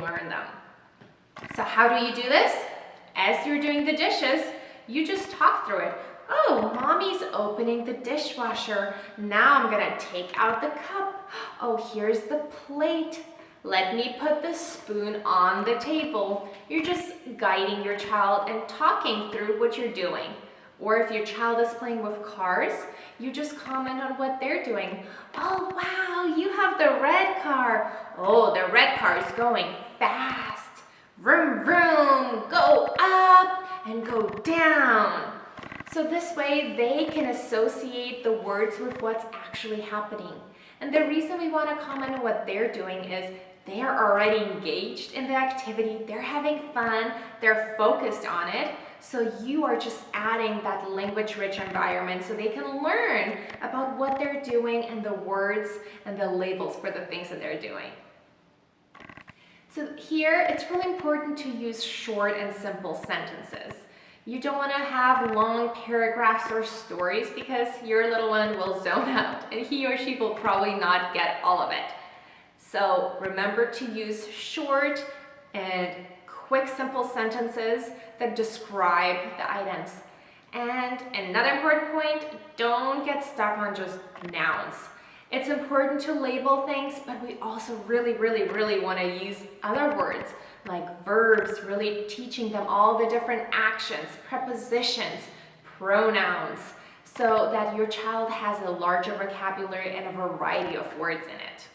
learn them. So how do you do this? As you're doing the dishes, you just talk through it. Oh, mommy's opening the dishwasher. Now I'm gonna take out the cup. Oh, here's the plate. Let me put the spoon on the table. You're just guiding your child and talking through what you're doing. Or if your child is playing with cars, you just comment on what they're doing. Oh, wow, you have the red car. Oh, the red car is going fast. Vroom, vroom, go up and go down. So this way they can associate the words with what's actually happening. And the reason we want to comment on what they're doing is they're already engaged in the activity, they're having fun, they're focused on it. So you are just adding that language-rich environment so they can learn about what they're doing and the words and the labels for the things that they're doing. So here, it's really important to use short and simple sentences. You don't want to have long paragraphs or stories because your little one will zone out and he or she will probably not get all of it. So remember to use short and quick, simple sentences that describe the items. And another important point, don't get stuck on just nouns. It's important to label things, but we also really want to use other words like verbs, really teaching them all the different actions, prepositions, pronouns, so that your child has a larger vocabulary and a variety of words in it.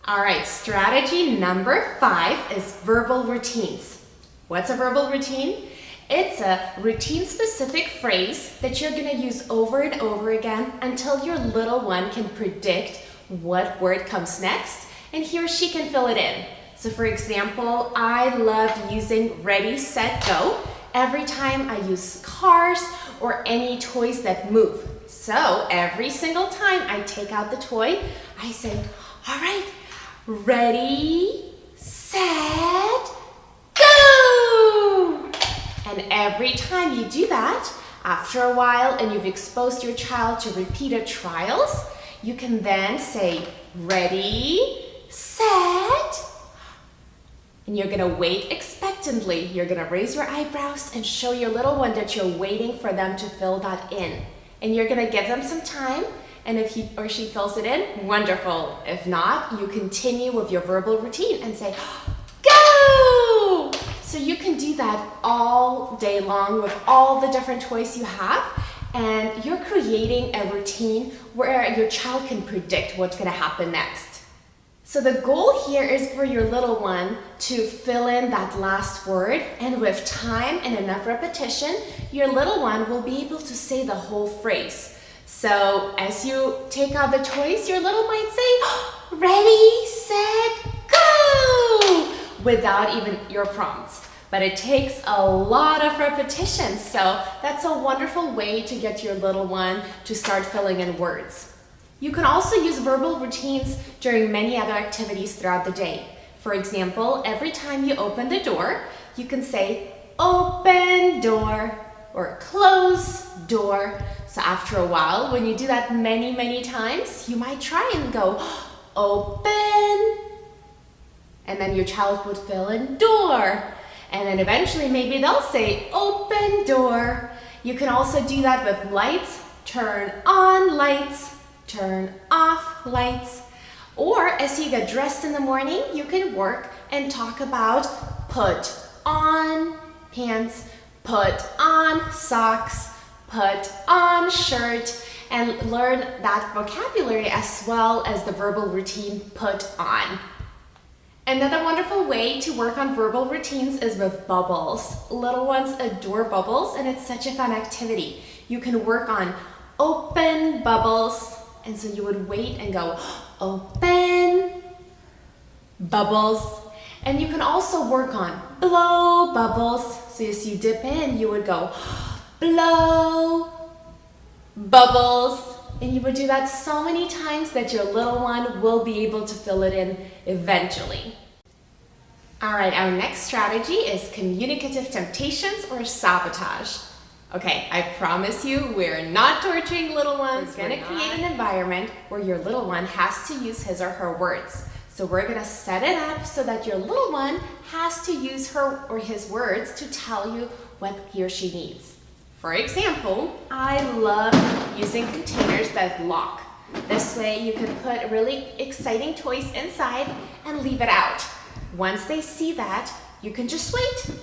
All right, strategy number 5 is verbal routines. What's a verbal routine? It's a routine-specific phrase that you're going to use over and over again until your little one can predict what word comes next and he or she can fill it in. So for example, I love using ready, set, go every time I use cars or any toys that move. So every single time I take out the toy, I say, all right, ready, set, go! And every time you do that, after a while and you've exposed your child to repeated trials, you can then say, ready, set, and you're gonna wait expectantly. You're gonna raise your eyebrows and show your little one that you're waiting for them to fill that in. And you're gonna give them some time, and if he or she fills it in, wonderful. If not, you continue with your verbal routine and say, go! So you can do that all day long with all the different toys you have, and you're creating a routine where your child can predict what's gonna happen next. So the goal here is for your little one to fill in that last word, and with time and enough repetition, your little one will be able to say the whole phrase. So as you take out the toys, your little might say, ready, set, go, without even your prompts. But it takes a lot of repetition, so that's a wonderful way to get your little one to start filling in words. You can also use verbal routines during many other activities throughout the day. For example, every time you open the door, you can say, open door, or close door. So after a while, when you do that many times, you might try and go, open, and then your child would fill in door. And then eventually maybe they'll say, open door. You can also do that with lights, turn on lights, turn off lights. Or as you get dressed in the morning, you can work and talk about put on pants, put on socks, put on shirt, and learn that vocabulary as well as the verbal routine put on. Another wonderful way to work on verbal routines is with bubbles. Little ones adore bubbles, and it's such a fun activity. You can work on open bubbles, and so you would wait and go, open bubbles. And you can also work on blow bubbles. So as you dip in, you would go, blow bubbles. And you would do that so many times that your little one will be able to fill it in eventually. All right, our next strategy is communicative temptations or sabotage. Okay, I promise you, we're not torturing little ones. We're gonna create an environment where your little one has to use his or her words. So we're gonna set it up so that your little one has to use her or his words to tell you what he or she needs. For example, I love using containers that lock. This way you can put really exciting toys inside and leave it out. Once they see that, you can just wait.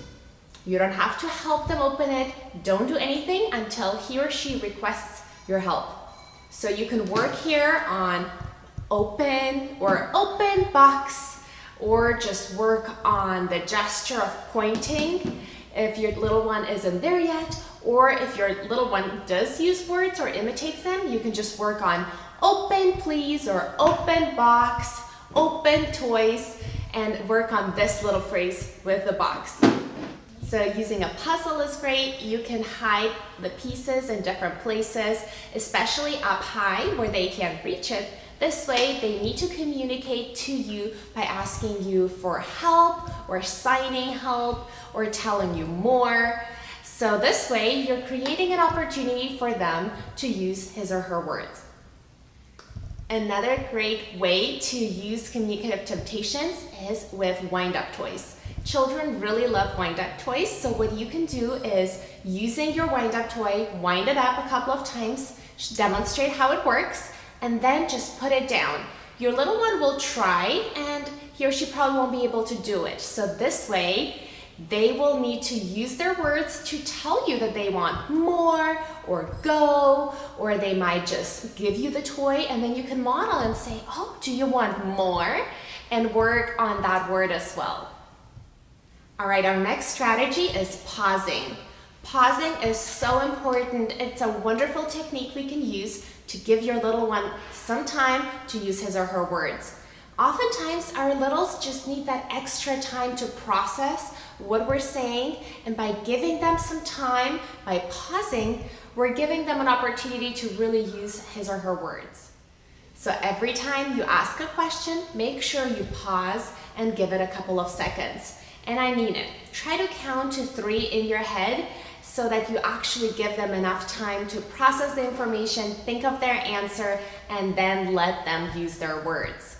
You don't have to help them open it. Don't do anything until he or she requests your help. So you can work here on open or open box, or just work on the gesture of pointing if your little one isn't there yet, or if your little one does use words or imitates them, you can just work on open please or open box, open toys, and work on this little phrase with the box. So using a puzzle is great. You can hide the pieces in different places, especially up high where they can't reach it. This way they need to communicate to you by asking you for help or signing help or telling you more. So this way you're creating an opportunity for them to use his or her words. Another great way to use communicative temptations is with wind-up toys. Children really love wind-up toys, so what you can do is, using your wind-up toy, wind it up a couple of times, demonstrate how it works, and then just put it down. Your little one will try, and he or she probably won't be able to do it. So this way, they will need to use their words to tell you that they want more or go, or they might just give you the toy and then you can model and say, oh, do you want more? And work on that word as well. All right, our next strategy is pausing. Pausing is so important. It's a wonderful technique we can use to give your little one some time to use his or her words. Oftentimes, our littles just need that extra time to process what we're saying, and by giving them some time, by pausing, we're giving them an opportunity to really use his or her words. So every time you ask a question, make sure you pause and give it a couple of seconds. And I mean it. Try to count to 3 in your head so that you actually give them enough time to process the information, think of their answer, and then let them use their words.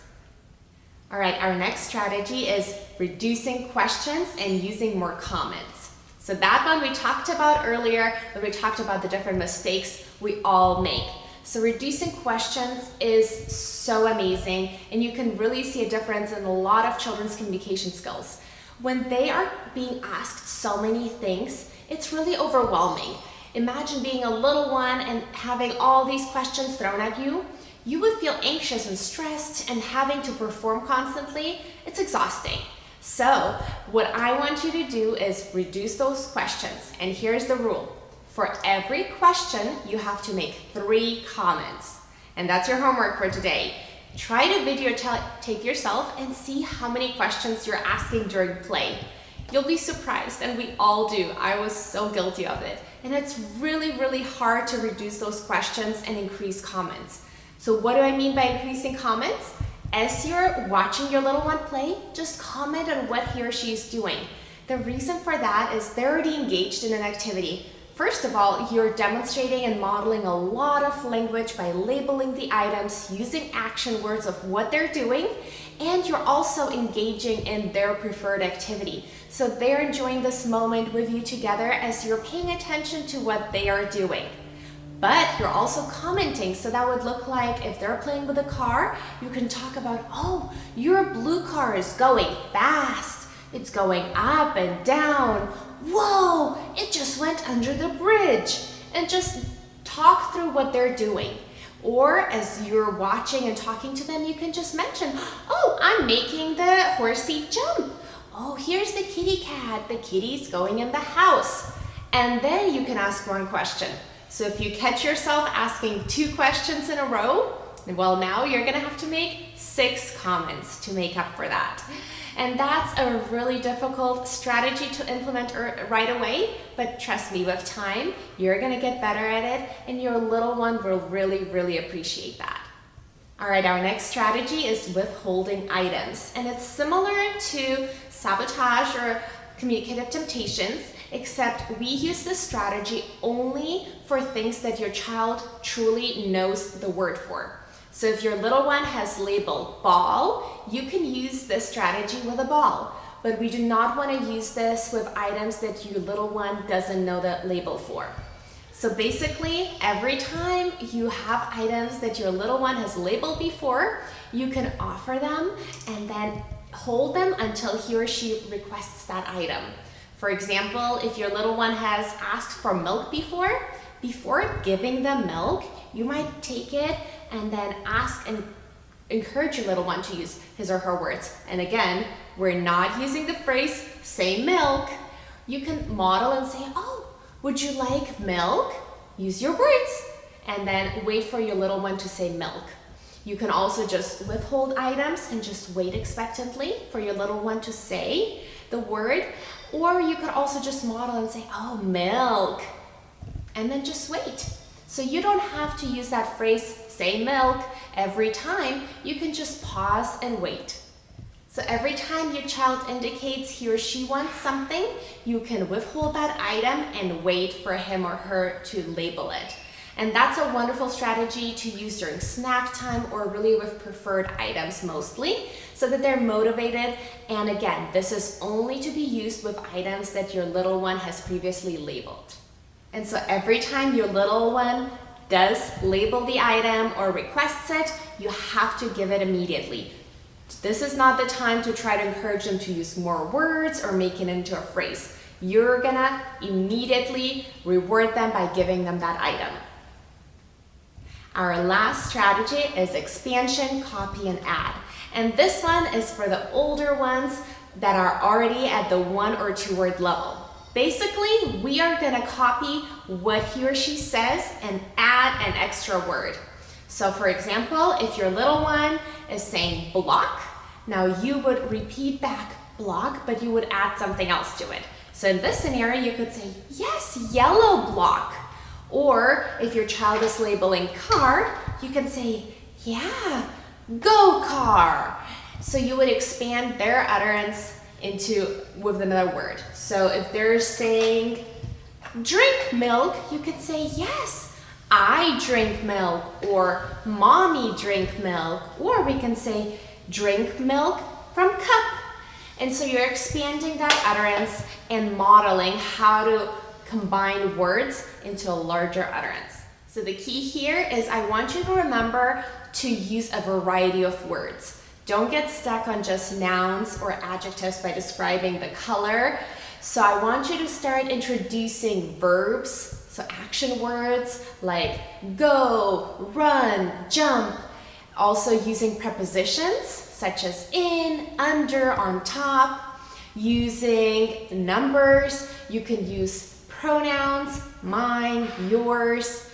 All right, our next strategy is reducing questions and using more comments. So that one we talked about earlier, when we talked about the different mistakes we all make. So reducing questions is so amazing, and you can really see a difference in a lot of children's communication skills. When they are being asked so many things, it's really overwhelming. Imagine being a little one and having all these questions thrown at you. You would feel anxious and stressed, and having to perform constantly, it's exhausting. So what I want you to do is reduce those questions. And here's the rule. For every question, you have to make 3 comments. And that's your homework for today. Try to videotape yourself and see how many questions you're asking during play. You'll be surprised, and we all do. I was so guilty of it. And it's really, really hard to reduce those questions and increase comments. So what do I mean by increasing comments? As you're watching your little one play, just comment on what he or she is doing. The reason for that is they're already engaged in an activity. First of all, you're demonstrating and modeling a lot of language by labeling the items, using action words of what they're doing, and you're also engaging in their preferred activity. So they're enjoying this moment with you together as you're paying attention to what they are doing. But you're also commenting, so that would look like if they're playing with a car, you can talk about, oh, your blue car is going fast. It's going up and down. Whoa, it just went under the bridge. And just talk through what they're doing. Or as you're watching and talking to them, you can just mention, oh, I'm making the horsey jump. Oh, here's the kitty cat. The kitty's going in the house. And then you can ask one question. So if you catch yourself asking 2 questions in a row, well, now you're gonna have to make 6 comments to make up for that. And that's a really difficult strategy to implement right away, but trust me, with time, you're gonna get better at it, and your little one will really, really appreciate that. All right, our next strategy is withholding items, and it's similar to sabotage or communicative temptations, except we use this strategy only for things that your child truly knows the word for. So if your little one has labeled ball, you can use this strategy with a ball. But we do not want to use this with items that your little one doesn't know the label for. So basically, every time you have items that your little one has labeled before, you can offer them and then hold them until he or she requests that item. For example, if your little one has asked for milk before giving them milk, you might take it and then ask and encourage your little one to use his or her words. And again, we're not using the phrase, say milk. You can model and say, oh, would you like milk? Use your words. And then wait for your little one to say milk. You can also just withhold items and just wait expectantly for your little one to say the word. Or you could also just model and say, oh, milk. And then just wait. So you don't have to use that phrase, say milk, every time. You can just pause and wait. So every time your child indicates he or she wants something, you can withhold that item and wait for him or her to label it. And that's a wonderful strategy to use during snack time or really with preferred items mostly, so that they're motivated. And again, this is only to be used with items that your little one has previously labeled. And so every time your little one does label the item or requests it, you have to give it immediately. This is not the time to try to encourage them to use more words or make it into a phrase. You're gonna immediately reward them by giving them that item. Our last strategy is expansion, copy, and add. And this one is for the older ones that are already at the 1 or 2 word level. Basically, we are gonna copy what he or she says and add an extra word. So for example, if your little one is saying block, now you would repeat back block, but you would add something else to it. So in this scenario, you could say, yes, yellow block. Or if your child is labeling car, you can say, yeah, go car. So you would expand their utterance with another word. So if they're saying drink milk, you could say, yes, I drink milk, or mommy drink milk, or we can say drink milk from cup. And so you're expanding that utterance and modeling how to combine words into a larger utterance. So the key here is I want you to remember to use a variety of words. Don't get stuck on just nouns or adjectives by describing the color. So I want you to start introducing verbs, so action words like go, run, jump. Also using prepositions such as in, under, on top. Using numbers, you can use pronouns, mine, yours.